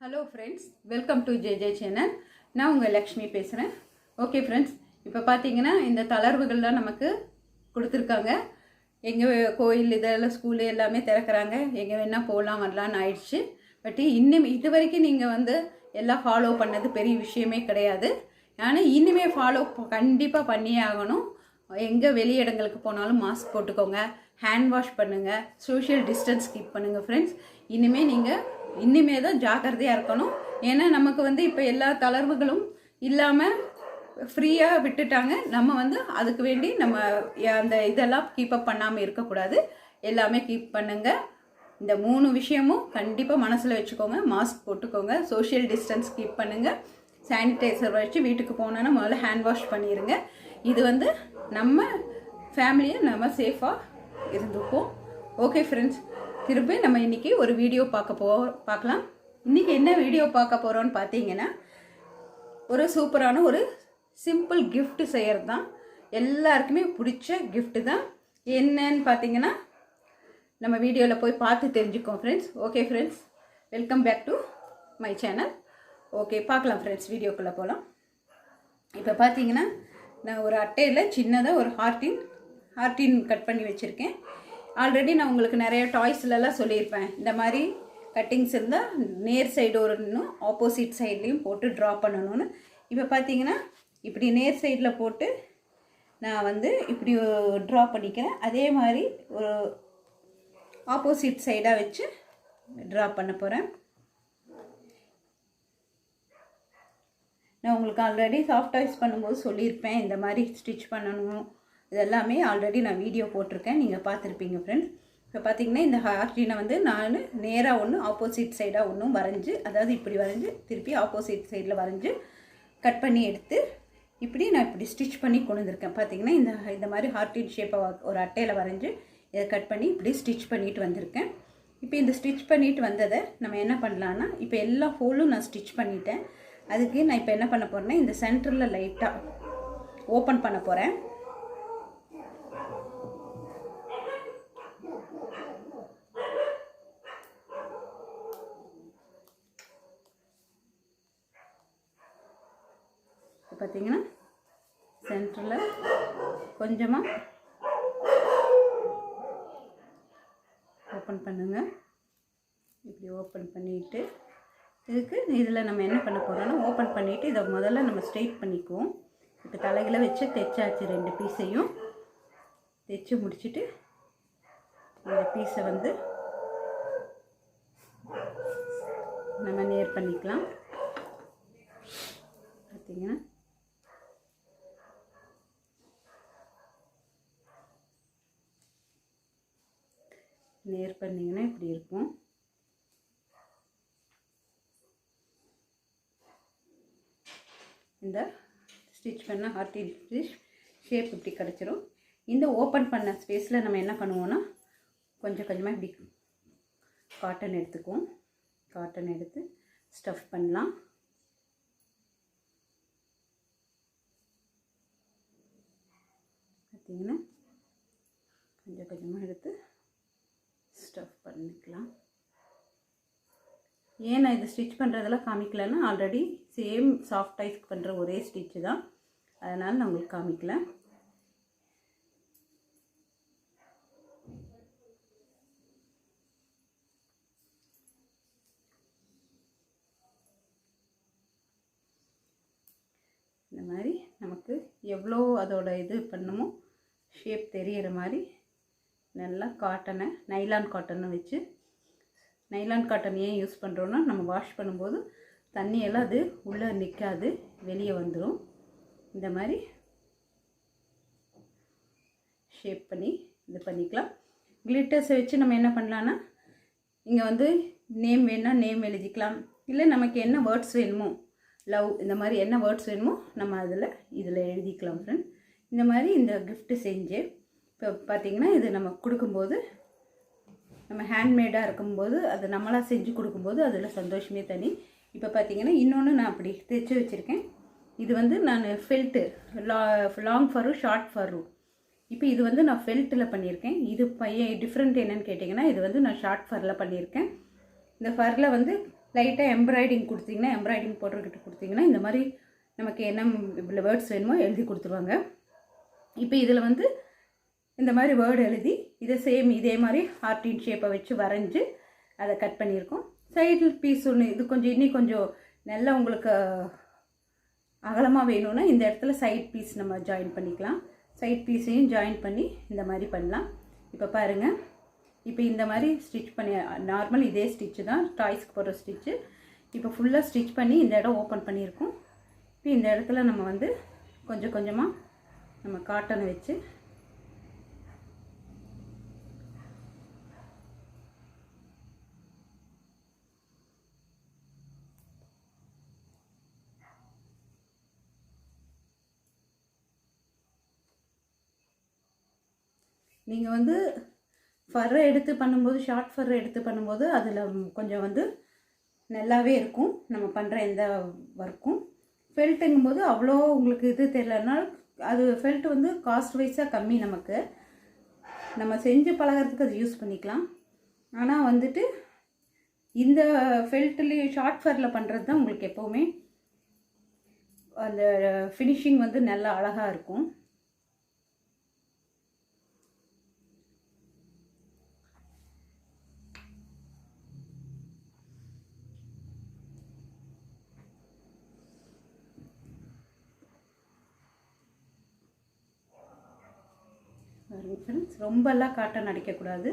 Hello friends, welcome to JJ channel. நான் உங்க லக்ஷ்மி பேசுறேன். ஓகே फ्रेंड्स, இப்போ பாத்தீங்கன்னா இந்த தளர்வுகள்லாம் நமக்கு கொடுத்திருக்காங்க. எங்க கோயில் இதெல்லாம் ஸ்கூல் எல்லாமே திறக்கறாங்க. எங்க வேணா போலாம் வரலாம்னு ஆயிடுச்சு. பட் இன்னும் இதுவரைக்கும் நீங்க எல்லாம் ஃபாலோ பண்ணது பெரிய விஷயமே கிடையாது. ஆனா இனிமே ஃபாலோ கண்டிப்பா பண்ணியே ஆகணும். எங்க வெளி இடங்களுக்கு போனாலும் மாஸ்க் போட்டுக்கோங்க, ஹேண்ட் வாஷ் பண்ணுங்க, சோஷியல் டிஸ்டன்ஸ் கீப் பண்ணுங்க फ्रेंड्स. இனிமே தான் ஜாக்கிரதையா இருக்கணும். ஏன்னா நமக்கு இப்போ எல்லா தளர்வுகளும் இல்லாம ஃப்ரீயா விட்டுட்டாங்க. நம்ம அதுக்கு வேண்டி நம்ம அந்த இதெல்லாம் கீப் அப் பண்ணாம இருக்க கூடாது. எல்லாமே கீப் பண்ணுங்க. இந்த 3 விஷயமும் கண்டிப்பா மனசுல வெச்சுக்கோங்க. மாஸ்க் போட்டுக்கோங்க, சோஷியல் டிஸ்டன்ஸ் கீப் பண்ணுங்க, சானிடைசர் வச்சு வீட்டுக்கு போனா முதல்ல ஹேண்ட் வாஷ் பண்ணிருங்க. இது நம்ம ஃபேமிலியை நம்ம சேஃபா இருந்துப்போம். ஓகே ஃப்ரெண்ட்ஸ், திருப்பி நம்ம இன்னைக்கு ஒரு வீடியோ பார்க்கலாம். இன்னைக்கு என்ன வீடியோ பார்க்க போறோம்னு பார்த்தீங்கன்னா, ஒரு சூப்பரான ஒரு சிம்பிள் gift செய்யறது தான். எல்லாருக்குமே பிடிச்ச gift தான். என்னன்னு பார்த்தீங்கன்னா நம்ம வீடியோவில் போய் பார்த்து தெரிஞ்சுக்கோங்க friends. Okay friends, welcome back to my channel. Okay, பார்க்கலாம் ஃப்ரெண்ட்ஸ், வீடியோக்குள்ளே போகலாம். இப்போ பார்த்தீங்கன்னா நான் ஒரு அட்டையில் சின்னதாக ஒரு ஹார்டின் கட் பண்ணி வச்சுருக்கேன். ஆல்ரெடி நான் உங்களுக்கு நிறைய டாய்ஸ்லலாம் சொல்லியிருப்பேன். இந்த மாதிரி கட்டிங்ஸ் இருந்தால் நேர் சைடு ஒன்றும் ஆப்போசிட் சைட்லேயும் போட்டு ட்ரா பண்ணணும்னு. இப்போ பார்த்தீங்கன்னா இப்படி நேர் சைடில் போட்டு நான் இப்படி ட்ரா பண்ணிக்கிறேன். அதே மாதிரி ஒரு ஆப்போசிட் சைடாக வச்சு ட்ரா பண்ண போகிறேன். நான் உங்களுக்கு ஆல்ரெடி சாஃப்ட் டாய்ஸ் பண்ணும்போது சொல்லியிருப்பேன் இந்த மாதிரி ஸ்டிச் பண்ணணும். இதெல்லாமே ஆல்ரெடி நான் வீடியோ போட்டிருக்கேன், நீங்கள் பார்த்துருப்பீங்க ஃப்ரெண்ட்ஸ். இப்போ பார்த்தீங்கன்னா இந்த ஹார்டினை நான் நேராக ஒன்று ஆப்போசிட் சைடாக ஒன்றும் வரைஞ்சி, அதாவது இப்படி வரைஞ்சி திருப்பி ஆப்போசிட் சைடில் வரைஞ்சி கட் பண்ணி எடுத்து நான் இப்படி ஸ்டிச் பண்ணி கொண்டு வந்திருக்கேன். பார்த்தீங்கன்னா இந்த மாதிரி ஹார்டின் ஷேப்பை ஒரு அட்டையில் வரைஞ்சி இதை கட் பண்ணி இப்படி ஸ்டிச் பண்ணிட்டு வந்திருக்கேன். இப்போ இந்த ஸ்டிச் பண்ணிட்டு வந்ததை நம்ம என்ன பண்ணலான்னா, இப்போ எல்லா ஹோலும் நான் ஸ்டிச் பண்ணிட்டேன். அதுக்கு நான் இப்போ என்ன பண்ண போகிறேன்னா, இந்த சென்டரில் லைட்டாக ஓப்பன் பண்ண போகிறேன். பார்த்தீங்கன்னா சென்டரில் கொஞ்சமாக ஓப்பன் பண்ணுங்க. இப்படி ஓப்பன் பண்ணிவிட்டு இதில் நம்ம என்ன பண்ண போகிறோம்னா, ஓப்பன் பண்ணிவிட்டு இதை முதல்ல நம்ம ஸ்ட்ரெயிட் பண்ணிக்குவோம். இப்போ தலைகளை வச்சு தைச்சாச்சு. 2 பீஸையும் தைச்சு முடிச்சுட்டு இந்த பீஸை நம்ம நேர் பண்ணிக்கலாம். பார்த்தீங்கன்னா நேர் பண்ணிங்கன்னா இப்படி இருக்கும். இந்த ஸ்டிச் பண்ண ஹார்டின் ஷேப் இப்படி கிடச்சிரும். இந்த ஓப்பன் பண்ண ஸ்பேஸில் நம்ம என்ன பண்ணுவோம்னா, கொஞ்சம் கொஞ்சமாக இப்படி காட்டன் எடுத்துக்குவோம். காட்டன் எடுத்து ஸ்டஃப் பண்ணலாம். பார்த்தீங்கன்னா கொஞ்சம் கொஞ்சமாக எடுத்து ஸ்டஃப் பண்ணிக்கலாம். ஏன் நான் இது ஸ்டிச் பண்ணுறதெல்லாம் காமிக்கலன்னா, ஆல்ரெடி சேம் சாஃப்ட் டைஸ் பண்ணுற ஒரே ஸ்டிச்சு தான், அதனால் நான் உங்களுக்கு காமிக்கல. இந்த மாதிரி நமக்கு எவ்வளோ அதோட இது பண்ணுமோ ஷேப் தெரிகிற மாதிரி நல்லா காட்டனை, நைலான் காட்டனை வச்சு, நைலான் காட்டன் ஏன் யூஸ் பண்ணுறோன்னா, நம்ம வாஷ் பண்ணும்போது தண்ணியெல்லாம் அது உள்ளே நிற்காது, வெளியே வந்துடும். இந்த மாதிரி ஷேப் பண்ணி இது பண்ணிக்கலாம். கிளிட்டர்ஸை வச்சு நம்ம என்ன பண்ணலான்னா, இங்கே நேம் வேணால் நேம் எழுதிக்கலாம். இல்லை நமக்கு என்ன வேர்ட்ஸ் வேணுமோ, லவ், இந்த மாதிரி என்ன வேர்ட்ஸ் வேணுமோ நம்ம இதில் எழுதிக்கலாம் ஃப்ரெண்ட். இந்த மாதிரி இந்த கிஃப்ட்டு செஞ்சு இப்போ பார்த்திங்கன்னா இது நம்ம கொடுக்கும்போது, நம்ம ஹேண்ட்மேடாக இருக்கும்போது, அது நம்மளாக செஞ்சு கொடுக்கும்போது அதில் சந்தோஷமே தனி. இப்போ பார்த்திங்கன்னா இன்னொன்று நான் அப்படி தைச்சி வச்சுருக்கேன். இது நான் ஃபெல்ட்டு, லாங் ஃபரு, ஷார்ட் ஃபரு. இப்போ இது நான் ஃபெல்ட்டில் பண்ணியிருக்கேன். இது டிஃப்ரெண்ட் என்னன்னு கேட்டிங்கன்னா, இது நான் ஷார்ட் ஃபரில் பண்ணியிருக்கேன். இந்த ஃபரில் லைட்டாக எம்ப்ராய்டிங் கொடுத்தீங்கன்னா, எம்ப்ராய்டிங் போடுறக்கிட்ட கொடுத்தீங்கன்னா இந்த மாதிரி நமக்கு என்ன வேர்ட்ஸ் வேணுமோ எழுதி கொடுத்துருவாங்க. இப்போ இதில் வந்து இந்த மாதிரி வேர்டு எழுதி இதை சேம் இதே மாதிரி ஹார்ட்டின் ஷேப்பை வச்சு வரைஞ்சி அதை கட் பண்ணியிருக்கோம். சைடில் பீஸ் ஒன்று இது கொஞ்சம் இன்னும் கொஞ்சம் நல்லா உங்களுக்கு அகலமாக வேணும்னா இந்த இடத்துல சைட் பீஸ் நம்ம ஜாயின் பண்ணிக்கலாம். சைட் பீஸையும் ஜாயின் பண்ணி இந்த மாதிரி பண்ணலாம். இப்போ பாருங்கள், இப்போ இந்த மாதிரி ஸ்டிச் பண்ணி நார்மல் இதே ஸ்டிச்சு தான் டாய்ஸ்க்கு போடுற ஸ்டிச்சு. இப்போ ஃபுல்லாக ஸ்டிச் பண்ணி இந்த இடம் ஓப்பன் பண்ணியிருக்கோம். இப்போ இந்த இடத்துல நம்ம வந்து கொஞ்சம் கொஞ்சமாக நம்ம காட்டனை வச்சு நீங்கள் வந்து ஃபர்ரை எடுத்து பண்ணும்போது, ஷார்ட் ஃபர்ரை எடுத்து பண்ணும்போது அதில் கொஞ்சம் வந்து நல்லாவே இருக்கும் நம்ம பண்ணுற எந்த ஒர்க்கும். ஃபெல்ட்டுங்கும்போது அவ்வளோ உங்களுக்கு இது தெரியலனால அது ஃபெல்ட் வந்து காஸ்ட் வைஸாக கம்மி, நமக்கு நம்ம செஞ்சு பழகிறதுக்கு அது யூஸ் பண்ணிக்கலாம். ஆனால் வந்துட்டு இந்த ஃபெல்ட்லேயும் ஷார்ட் ஃபரில் பண்ணுறது தான் உங்களுக்கு எப்போவுமே அந்த ஃபினிஷிங் வந்து நல்லா அழகாக இருக்கும். ஃப்ரெண்ட்ஸ், ரொம்பலாம் காட்டன் அடிக்கக்கூடாது,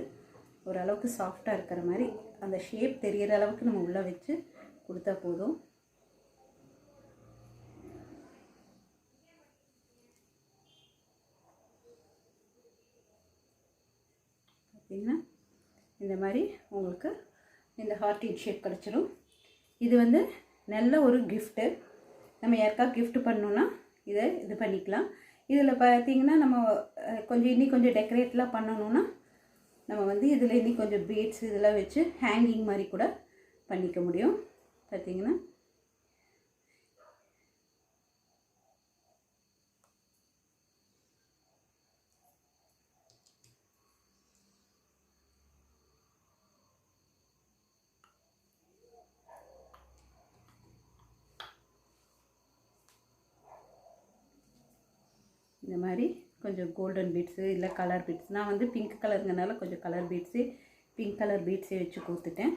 ஓரளவுக்கு சாஃப்டாக இருக்கிற மாதிரி அந்த ஷேப் தெரிகிற அளவுக்கு நம்ம உள்ளே வச்சு கொடுத்தா போதும். பார்த்திங்கன்னா இந்த மாதிரி உங்களுக்கு இந்த ஹார்ட்டின் ஷேப் கிடச்சிடும். இது வந்து நல்ல ஒரு கிஃப்ட்டு. நம்ம யாருக்காவது கிஃப்ட் பண்ணோன்னா இதை இது பண்ணிக்கலாம். இதில் பார்த்திங்கன்னா நம்ம இன்னும் கொஞ்சம் டெக்கரேட்லாம் பண்ணணுன்னா நம்ம வந்து இதில் இன்னும் கொஞ்சம் பீட்ஸ் இதெல்லாம் வச்சு ஹேங்கிங் மாதிரி கூட பண்ணிக்க முடியும். பார்த்திங்கன்னா இந்த மாதிரி கொஞ்சம் கோல்டன் பீட்ஸு இல்லை கலர் பீட்ஸ், நான் வந்து பிங்க் கலருங்கனால கொஞ்சம் கலர் பீட்ஸு பிங்க் கலர் பீட்ஸே வச்சு கோத்துட்டேன்.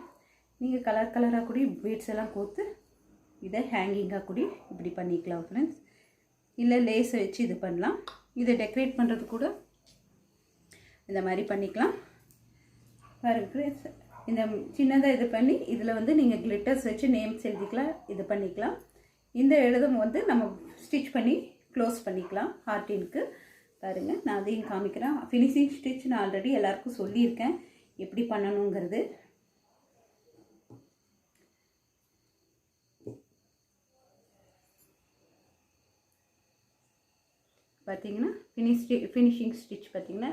நீங்கள் கலர் கலராக கூடி பீட்ஸ் எல்லாம் கோத்து இதை ஹேங்கிங்காக கூடி இப்படி பண்ணிக்கலாம் ஃப்ரெண்ட்ஸ். இல்லை லேஸை வச்சு இது பண்ணலாம். இதை டெக்கரேட் பண்ணுறது கூட இந்த மாதிரி பண்ணிக்கலாம். பாருங்கள் ஃப்ரெண்ட்ஸ், இந்த சின்னதாக இது பண்ணி இதில் வந்து நீங்கள் கிளிட்டர்ஸ் வச்சு நேம்ஸ் எழுதிக்கலாம், இது பண்ணிக்கலாம். இந்த எழுதும் வந்து நம்ம ஸ்டிச் பண்ணி க்ளோஸ் பண்ணிக்கலாம் ஹார்ட்டினுக்கு. பாருங்கள், நான் அதையும் காமிக்கிறேன். ஃபினிஷிங் ஸ்டிச் நான் ஆல்ரெடி எல்லாருக்கும் சொல்லியிருக்கேன் எப்படி பண்ணணுங்கிறது. பார்த்தீங்கன்னா ஃபினிஷிங் ஸ்டிச் பார்த்தீங்கன்னா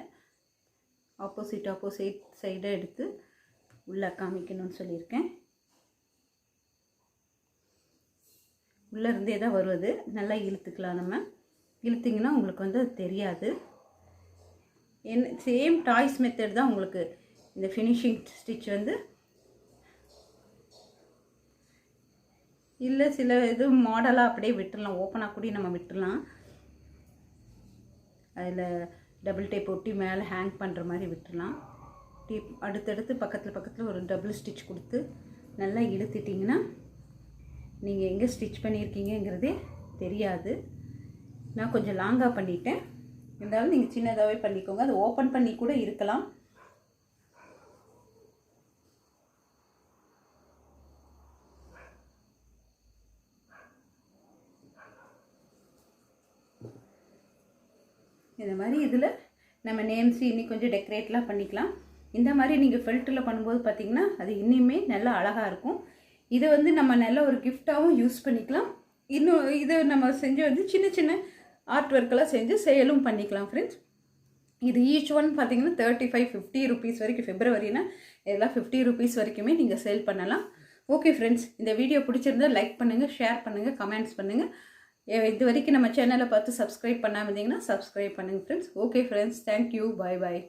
ஆப்போசிட் சைடை எடுத்து உள்ளே காமிக்கணும்னு சொல்லியிருக்கேன். உள்ளே இருந்தே தான் வருவது, நல்லா இழுத்துக்கலாம். நம்ம இழுத்திங்கன்னா உங்களுக்கு வந்து அது தெரியாது. சேம் டாய்ஸ் மெத்தட் தான் உங்களுக்கு இந்த ஃபினிஷிங் ஸ்டிச் வந்து. இல்லை சில இது மாடலாக அப்படியே விட்டுடலாம், ஓப்பனாக கூட நம்ம விட்டுடலாம். அதில் டபுள் டேப் ஒட்டி மேலே ஹேங் பண்ணுற மாதிரி விட்டுடலாம். அடுத்தடுத்து பக்கத்தில் ஒரு டபுள் ஸ்டிச் கொடுத்து நல்லா இழுத்துட்டிங்கன்னா நீங்கள் எங்கே ஸ்டிச் பண்ணியிருக்கீங்கிறதே தெரியாது. நான் கொஞ்சம் லாங்காக பண்ணிட்டேன், இருந்தாலும் நீங்கள் சின்னதாகவே பண்ணிக்கோங்க. அது ஓப்பன் பண்ணி கூட இருக்கலாம். இந்த மாதிரி இதில் நம்ம நேம்ஸ் இன்னும் கொஞ்சம் டெக்கரேட்லாம் பண்ணிக்கலாம். இந்த மாதிரி நீங்கள் ஃபெல்ட்டில் பண்ணும்போது பார்த்திங்கன்னா அது இன்னுமே நல்லா அழகாக இருக்கும். இதை வந்து நம்ம நல்ல ஒரு கிஃப்டாகவும் யூஸ் பண்ணிக்கலாம். இன்னும் இதை நம்ம செஞ்சு வந்து சின்ன சின்ன ஆர்ட் ஒர்க்கெல்லாம் செஞ்சு சேலும் பண்ணிக்கலாம் ஃப்ரெண்ட்ஸ். இது ஈச் ஒன் பார்த்திங்கன்னா 35-50 ருபீஸ் வரைக்கும். ஃபெப்ரவரினா இதெல்லாம் 50 ருபீஸ் வரைக்குமே நீங்கள் சேல் பண்ணலாம். ஓகே ஃப்ரெண்ட்ஸ், இந்த வீடியோ பிடிச்சிருந்தால் லைக் பண்ணுங்கள், ஷேர் பண்ணுங்கள், கமெண்ட்ஸ் பண்ணுங்கள். இது வரைக்கும் நம்ம சேனலை பார்த்து சப்ஸ்கிரைப் பண்ணாமல் இருந்தீங்கன்னா சப்ஸ்கிரைப் பண்ணுங்கள் ஃப்ரெண்ட்ஸ். ஓகே ஃப்ரெண்ட்ஸ், தேங்க்யூ, பாய் பாய்.